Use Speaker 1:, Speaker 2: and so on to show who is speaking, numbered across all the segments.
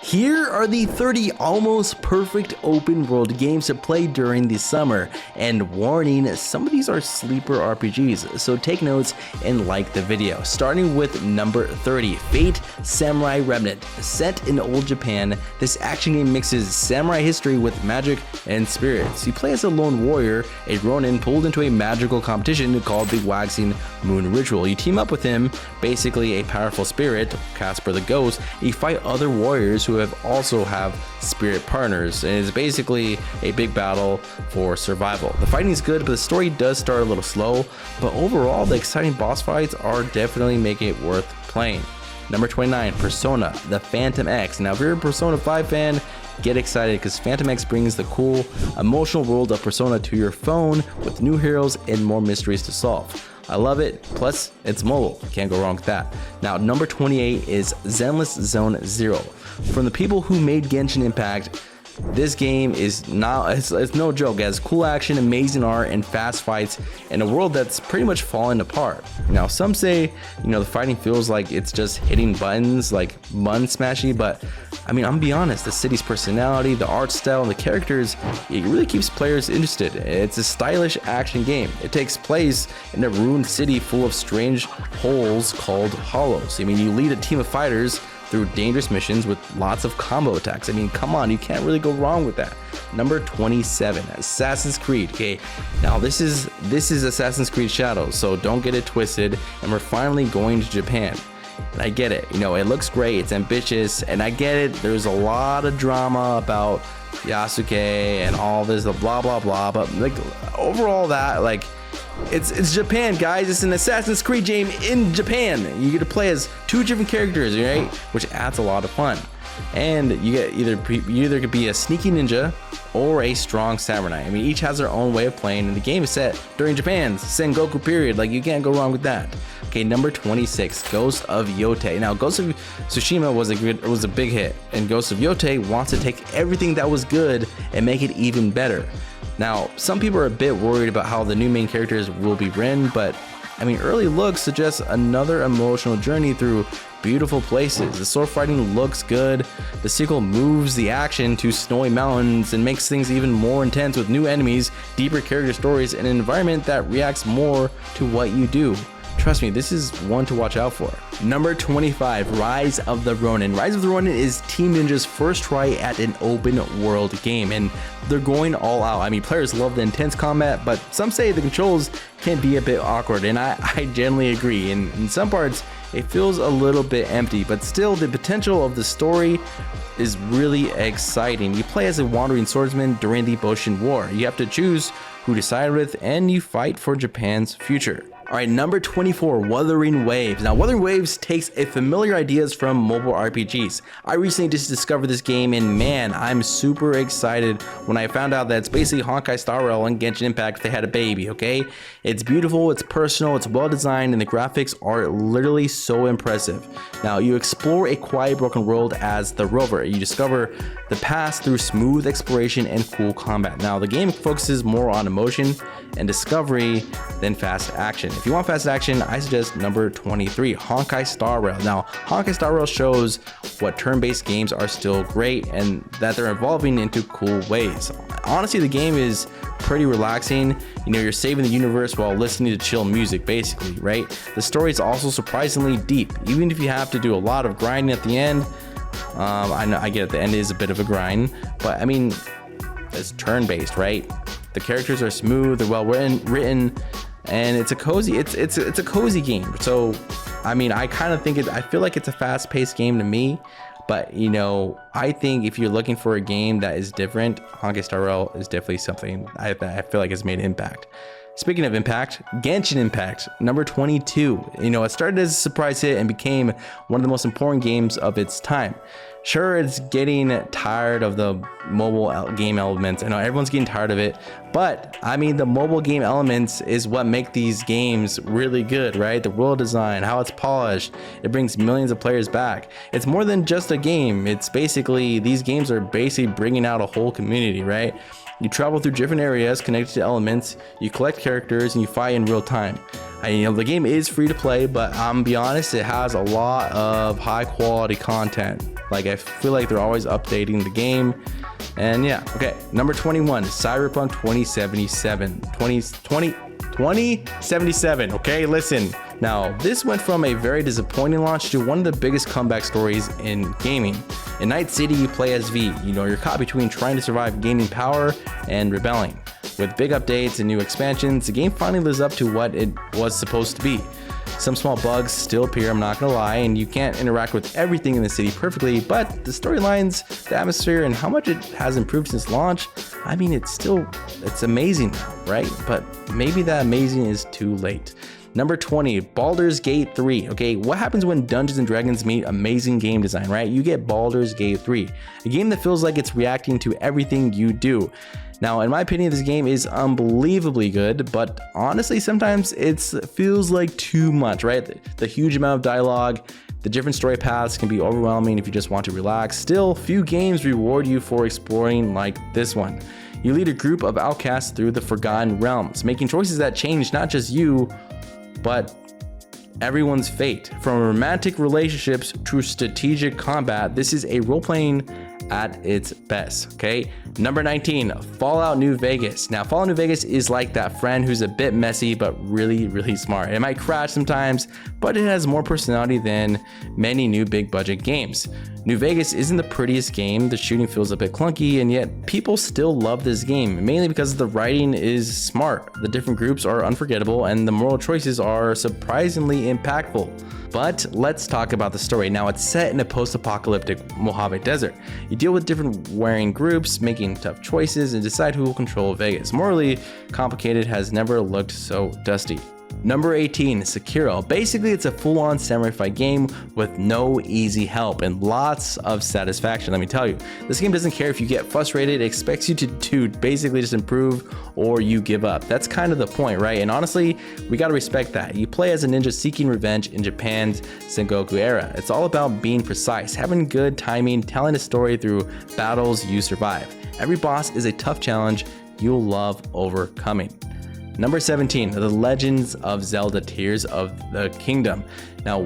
Speaker 1: Here are the 30 almost perfect open world games to play during the summer, and warning, some of these are sleeper RPGs, so take notes and like the video. Starting with number 30, Fate Samurai Remnant. Set in old Japan, this action game mixes samurai history with magic and spirits. You play as a lone warrior, a ronin pulled into a magical competition called the Waxing Moon Ritual. You team up with him, basically a powerful spirit, Casper the Ghost. You fight other warriors who also have spirit partners, and it's basically a big battle for survival. The fighting is good, but the story does start a little slow, but overall the exciting boss fights are definitely making it worth playing. Number 29, Persona, the Phantom X. Now if you're a Persona 5 fan, get excited because Phantom X brings the cool, emotional world of Persona to your phone with new heroes and more mysteries to solve. I love it, plus it's mobile, can't go wrong with that. Now number 28 is Zenless Zone Zero. From the people who made Genshin Impact, this game is not, it's no joke. It has cool action, amazing art, and fast fights in a world that's pretty much falling apart. Now some say, the fighting feels like it's just hitting buttons, like button smashy, but I mean, I'm gonna be honest, the city's personality, the art style, and the characters, it really keeps players interested. It's a stylish action game. It takes place in a ruined city full of strange holes called hollows. I mean, you lead a team of fighters through dangerous missions with lots of combo attacks. I mean, come on, you can't really go wrong with that. Number 27, Assassin's Creed. Okay, now this is Assassin's Creed Shadows, so don't get it twisted. And we're finally going to Japan. And I get it, it looks great, it's ambitious, and I get it. There's a lot of drama about Yasuke and all this blah blah blah, but like overall that it's Japan, guys. It's an Assassin's Creed game in Japan. You get to play as two different characters, right? Which adds a lot of fun. And you either could be a sneaky ninja or a strong samurai. I mean, each has their own way of playing, and the game is set during Japan's Sengoku period. Like, you can't go wrong with that. Okay, number 26, Ghost of Yotei. Now, Ghost of Tsushima was a big hit, and Ghost of Yotei wants to take everything that was good and make it even better. Now, some people are a bit worried about how the new main characters will be written, but I mean, early looks suggest another emotional journey through beautiful places. The sword fighting looks good. The sequel moves the action to snowy mountains and makes things even more intense with new enemies, deeper character stories, and an environment that reacts more to what you do. Trust me, this is one to watch out for. Number 25, Rise of the Ronin. Rise of the Ronin is Team Ninja's first try at an open world game, and they're going all out. I mean, players love the intense combat, but some say the controls can be a bit awkward, and I generally agree. In some parts, it feels a little bit empty, but still the potential of the story is really exciting. You play as a wandering swordsman during the Boshin War. You have to choose who to side with, and you fight for Japan's future. Alright, number 24, Wuthering Waves. Now, Wuthering Waves takes a familiar ideas from mobile RPGs. I recently just discovered this game, and man, I'm super excited when I found out that it's basically Honkai Star Rail and Genshin Impact if they had a baby, okay? It's beautiful, it's personal, it's well designed, and the graphics are literally so impressive. Now, you explore a quiet, broken world as the rover. You discover the past through smooth exploration and cool combat. Now, the game focuses more on emotion and discovery than fast action. If you want fast action, I suggest number 23, Honkai Star Rail. Now, Honkai Star Rail shows what turn-based games are still great and that they're evolving into cool ways. Honestly, the game is pretty relaxing. You're saving the universe while listening to chill music, basically, right? The story is also surprisingly deep, even if you have to do a lot of grinding at the end. I get it, the end is a bit of a grind, but I mean, it's turn-based, right? The characters are smooth, they're well written, and it's a cozy game. So I mean, I feel like it's a fast-paced game to me, but I think if you're looking for a game that is different, Honkai Star Rail is definitely something I feel like has made impact. Speaking of impact, Genshin Impact, number 22. It started as a surprise hit and became one of the most important games of its time. Sure, it's getting tired of the mobile game elements. I know everyone's getting tired of it, but I mean, the mobile game elements is what make these games really good, right? The world design, how it's polished, it brings millions of players back. It's more than just a game. It's basically, these games are basically bringing out a whole community, right? You travel through different areas connected to elements, you collect characters, and you fight in real time. The game is free to play, but I'm gonna be honest, it has a lot of high quality content. Like, I feel like they're always updating the game. And yeah, okay. Number 21, Cyberpunk 2077. Okay, listen. Now, this went from a very disappointing launch to one of the biggest comeback stories in gaming. In Night City, you play as V. You're caught between trying to survive gaining power and rebelling. With big updates and new expansions, the game finally lives up to what it was supposed to be. Some small bugs still appear, I'm not gonna lie, and you can't interact with everything in the city perfectly, but the storylines, the atmosphere, and how much it has improved since launch, it's amazing now, right? But maybe that amazing is too late. Number 20, Baldur's Gate 3. Okay, what happens when Dungeons and Dragons meet amazing game design, right? You get Baldur's Gate 3, a game that feels like it's reacting to everything you do. Now, in my opinion, this game is unbelievably good, but honestly, sometimes it feels like too much, right? The huge amount of dialogue, the different story paths can be overwhelming if you just want to relax. Still, few games reward you for exploring like this one. You lead a group of outcasts through the Forgotten Realms, making choices that change not just you, but everyone's fate. From romantic relationships to strategic combat, this is a role-playing at its best. Okay, number 19, Fallout New Vegas. Now, Fallout New Vegas is like that friend who's a bit messy but really smart. It might crash sometimes, but it has more personality than many new big budget games. New Vegas isn't the prettiest game, the shooting feels a bit clunky, and yet people still love this game, mainly because the writing is smart, the different groups are unforgettable, and the moral choices are surprisingly impactful. But let's talk about the story. Now, it's set in a post-apocalyptic Mojave Desert. You deal with different warring groups, making tough choices, and decide who will control Vegas. Morally complicated, has never looked so dusty. Number 18, Sekiro. Basically, it's a full-on samurai fight game with no easy help and lots of satisfaction, let me tell you. This game doesn't care if you get frustrated, it expects you to basically just improve or you give up. That's kind of the point, right? And honestly, we gotta respect that. You play as a ninja seeking revenge in Japan's Sengoku era. It's all about being precise, having good timing, telling a story through battles you survive. Every boss is a tough challenge you'll love overcoming. Number 17, The Legends of Zelda Tears of the Kingdom. Now,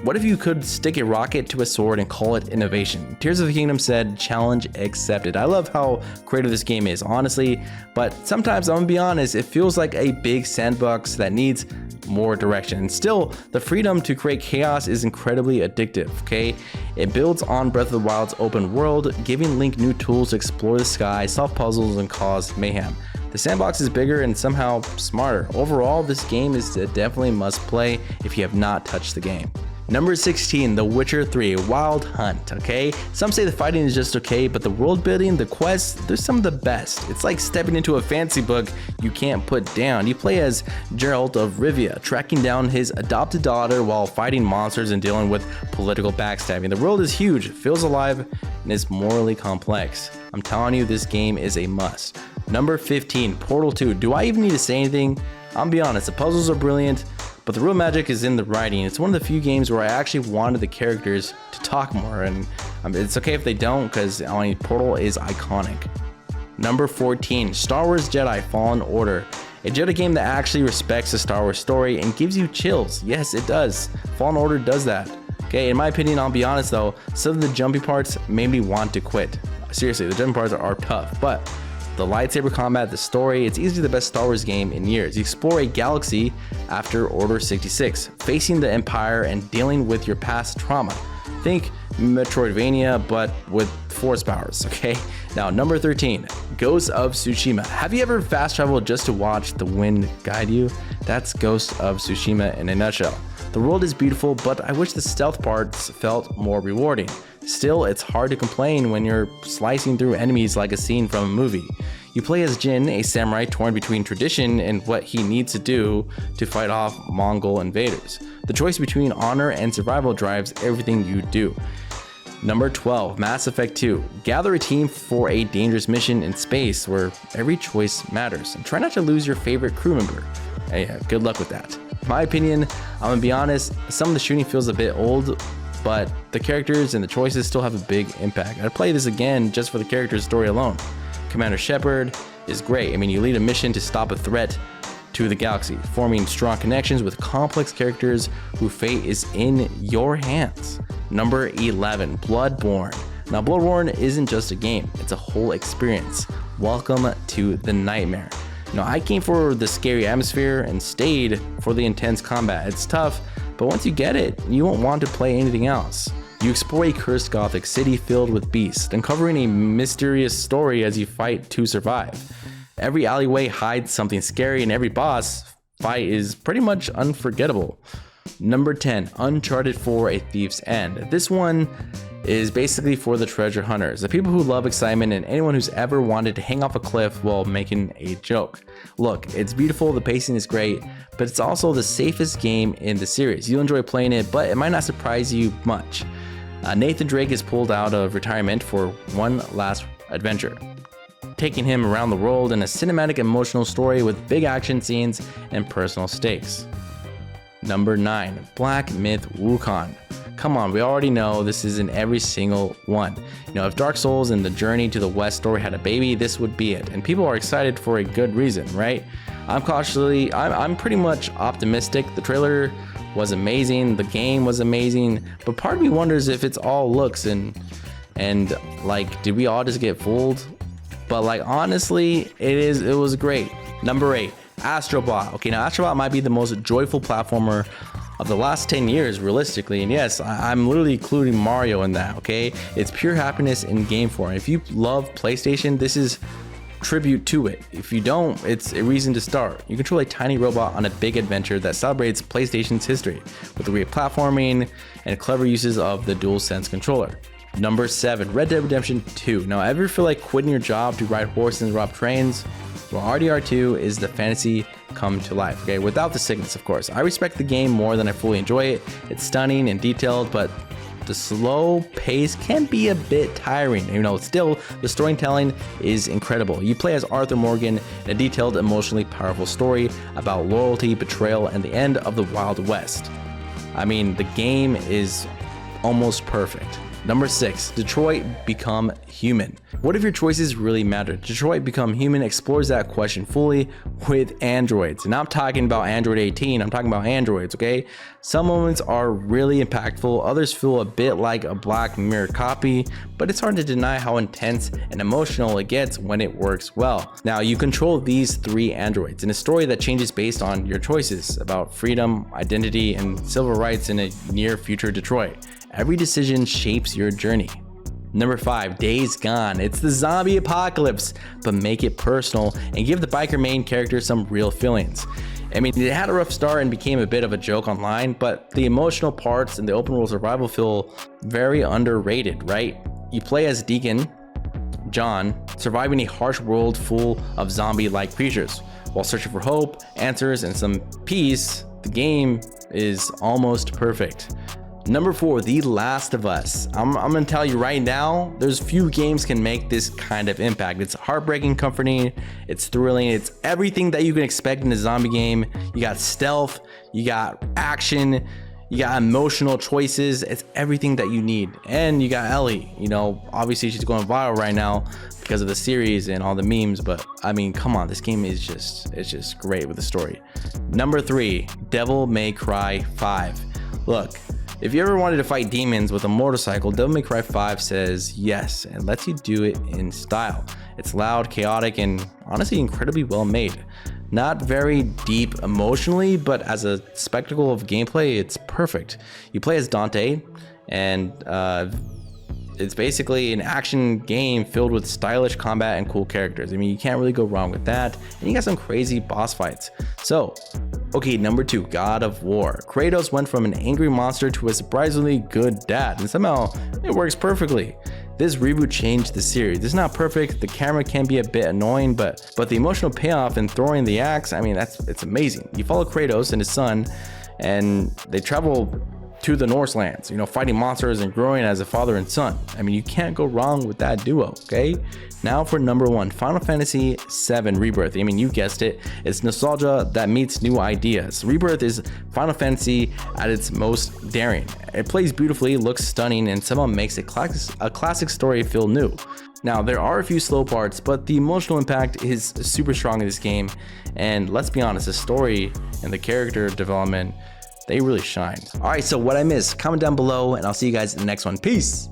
Speaker 1: what if you could stick a rocket to a sword and call it innovation? Tears of the Kingdom said, challenge accepted. I love how creative this game is, honestly, but sometimes, I'm gonna be honest, it feels like a big sandbox that needs more direction. And still, the freedom to create chaos is incredibly addictive, okay? It builds on Breath of the Wild's open world, giving Link new tools to explore the sky, solve puzzles, and cause mayhem. The sandbox is bigger and somehow smarter. Overall, this game is a definitely must play if you have not touched the game. Number 16, The Witcher 3 Wild Hunt, okay? Some say the fighting is just okay, but the world building, the quests, they're some of the best. It's like stepping into a fancy book you can't put down. You play as Geralt of Rivia, tracking down his adopted daughter while fighting monsters and dealing with political backstabbing. The world is huge, feels alive, and is morally complex. I'm telling you, this game is a must. Number 15, Portal 2. Do I even need to say anything? I'll be honest, the puzzles are brilliant, but the real magic is in the writing. It's one of the few games where I actually wanted the characters to talk more, and it's okay if they don't, because Portal is iconic. Number 14, Star Wars Jedi Fallen Order. A Jedi game that actually respects the Star Wars story and gives you chills. Yes, it does. Fallen Order does that. Okay, in my opinion, I'll be honest though, some of the jumpy parts made me want to quit. Seriously, the jumpy parts are tough, but the lightsaber combat, the story, it's easily the best Star Wars game in years. You explore a galaxy after Order 66, facing the Empire and dealing with your past trauma. Think Metroidvania, but with force powers, okay? Now, number 13, Ghost of Tsushima. Have you ever fast traveled just to watch the wind guide you? That's Ghost of Tsushima in a nutshell. The world is beautiful, but I wish the stealth parts felt more rewarding. Still, it's hard to complain when you're slicing through enemies like a scene from a movie. You play as Jin, a samurai torn between tradition and what he needs to do to fight off Mongol invaders. The choice between honor and survival drives everything you do. Number 12, Mass Effect 2. Gather a team for a dangerous mission in space where every choice matters, and try not to lose your favorite crew member. Hey, good luck with that. In my opinion, I'm gonna be honest, some of the shooting feels a bit old, but the characters and the choices still have a big impact. I'd play this again just for the character's story alone. Commander Shepard, is great. I mean, you lead a mission to stop a threat to the galaxy, forming strong connections with complex characters whose fate is in your hands. Number 11, Bloodborne. Now, Bloodborne isn't just a game, it's a whole experience. Welcome to the nightmare. I came for the scary atmosphere and stayed for the intense combat. It's tough, but once you get it, you won't want to play anything else. You explore a cursed gothic city filled with beasts, uncovering a mysterious story as you fight to survive. Every alleyway hides something scary, and every boss fight is pretty much unforgettable. Number 10, Uncharted 4: A Thief's End. This one is basically for the treasure hunters, the people who love excitement, and anyone who's ever wanted to hang off a cliff while making a joke. Look, it's beautiful, the pacing is great, but it's also the safest game in the series. You'll enjoy playing it, but it might not surprise you much. Nathan Drake is pulled out of retirement for one last adventure, taking him around the world in a cinematic emotional story with big action scenes and personal stakes. Number 9, Black Myth Wukong. Come on, we already know this is in every single one. If Dark Souls and the Journey to the West story had a baby, this would be it. And people are excited for a good reason, right? I'm pretty much optimistic. The trailer was amazing, the game was amazing, but part of me wonders if it's all looks and like, did we all just get fooled? But like, honestly, it was great. Number 8, Astrobot. Okay, now Astrobot might be the most joyful platformer of the last 10 years, realistically, and yes, I'm literally including Mario in that, okay? It's pure happiness in game form. If you love PlayStation, this is tribute to it. If you don't, it's a reason to start. You control a tiny robot on a big adventure that celebrates PlayStation's history with great platforming and clever uses of the DualSense controller. Number 7, Red Dead Redemption 2. Now, ever feel like quitting your job to ride horses and rob trains? Well, RDR2 is the fantasy come to life, okay? Without the sickness, of course. I respect the game more than I fully enjoy it. It's stunning and detailed, but the slow pace can be a bit tiring. Still, the storytelling is incredible. You play as Arthur Morgan in a detailed, emotionally powerful story about loyalty, betrayal, and the end of the Wild West. The game is almost perfect. Number 6, Detroit Become Human. What if your choices really matter? Detroit Become Human explores that question fully with androids. And I'm talking about Android 18, I'm talking about androids, okay? Some moments are really impactful, others feel a bit like a Black Mirror copy, but it's hard to deny how intense and emotional it gets when it works well. Now, you control these 3 androids in a story that changes based on your choices about freedom, identity, and civil rights in a near future Detroit. Every decision shapes your journey. Number 5, Days Gone. It's the zombie apocalypse, but make it personal and give the biker main character some real feelings. It had a rough start and became a bit of a joke online, but the emotional parts and the open world survival feel very underrated, right? You play as Deacon John, surviving a harsh world full of zombie-like creatures. While searching for hope, answers, and some peace, the game is almost perfect. Number 4, The Last of Us. I'm gonna tell you right now, there's few games can make this kind of impact. It's heartbreaking, comforting, it's thrilling, it's everything that you can expect in a zombie game. You got stealth, you got action, you got emotional choices, it's everything that you need. And you got Ellie, obviously she's going viral right now because of the series and all the memes, but come on, this game is just great with the story. Number 3, Devil May Cry 5. Look, if you ever wanted to fight demons with a motorcycle, Devil May Cry 5 says yes and lets you do it in style. It's loud, chaotic, and honestly incredibly well made. Not very deep emotionally, but as a spectacle of gameplay, it's perfect. You play as Dante, and it's basically an action game filled with stylish combat and cool characters. You can't really go wrong with that, and you got some crazy boss fights. So, okay, number 2, God of War. Kratos went from an angry monster to a surprisingly good dad, and somehow it works perfectly. This reboot changed the series. It's not perfect, the camera can be a bit annoying, but the emotional payoff in throwing the axe, it's amazing. You follow Kratos and his son, and they travel to the Northlands, fighting monsters and growing as a father and son. You can't go wrong with that duo, okay? Now for number 1, Final Fantasy VII Rebirth. You guessed it, it's nostalgia that meets new ideas. Rebirth is Final Fantasy at its most daring. It plays beautifully, looks stunning, and somehow makes a classic story feel new. Now, there are a few slow parts, but the emotional impact is super strong in this game, and let's be honest, the story and the character development, they really shine. Alright, so what I missed, comment down below, and I'll see you guys in the next one. Peace!